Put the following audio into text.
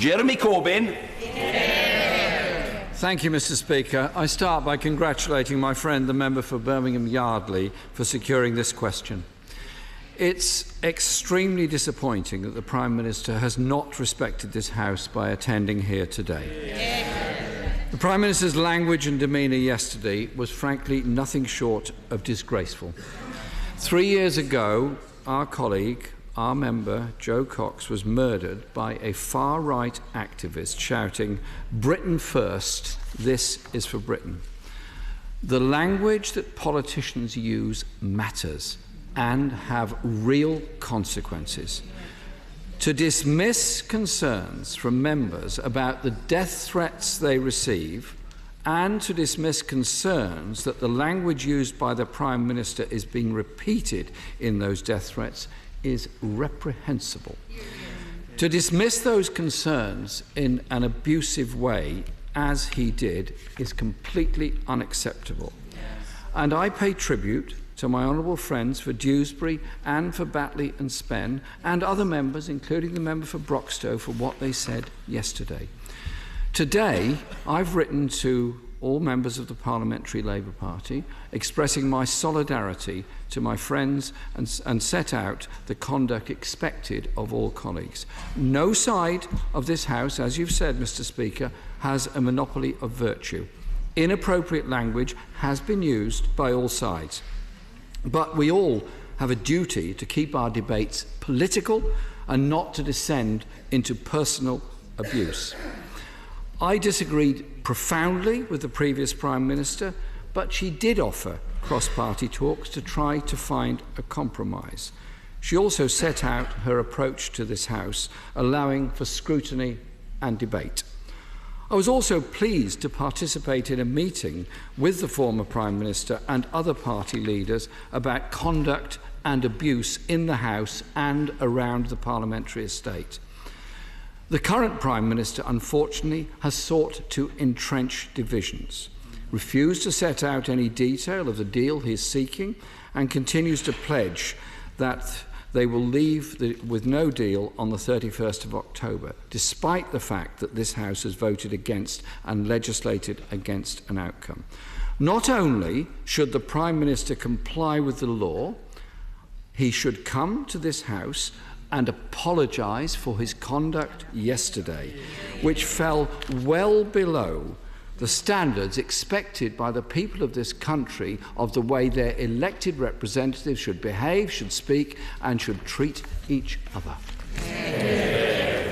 Jeremy Corbyn. Thank you, Mr. Speaker. I start by congratulating my friend, the member for Birmingham Yardley, for securing this question. It's extremely disappointing that the Prime Minister has not respected this House by attending here today. The Prime Minister's language and demeanour yesterday was frankly nothing short of disgraceful. 3 years ago, our colleague, our member, Joe Cox, was murdered by a far-right activist shouting, "Britain first, this is for Britain." The language that politicians use matters and have real consequences. To dismiss concerns from members about the death threats they receive and to dismiss concerns that the language used by the Prime Minister is being repeated in those death threats is reprehensible. To dismiss those concerns in an abusive way, as he did, is completely unacceptable. And I pay tribute to my honourable friends for Dewsbury and for Batley and Spen and other members, including the member for Broxtowe, for what they said yesterday. Today, I've written to all members of the Parliamentary Labour Party, expressing my solidarity to my friends and set out the conduct expected of all colleagues. No side of this House, as you've said, Mr. Speaker, has a monopoly of virtue. Inappropriate language has been used by all sides. But we all have a duty to keep our debates political and not to descend into personal abuse. I disagreed profoundly with the previous Prime Minister, but she did offer cross-party talks to try to find a compromise. She also set out her approach to this House, allowing for scrutiny and debate. I was also pleased to participate in a meeting with the former Prime Minister and other party leaders about conduct and abuse in the House and around the parliamentary estate. The current Prime Minister, unfortunately, has sought to entrench divisions, refused to set out any detail of the deal he is seeking, and continues to pledge that they will leave with no deal on the 31st of October, despite the fact that this House has voted against and legislated against an outcome. Not only should the Prime Minister comply with the law, he should come to this House and apologise for his conduct yesterday, which fell well below the standards expected by the people of this country of the way their elected representatives should behave, should speak and should treat each other.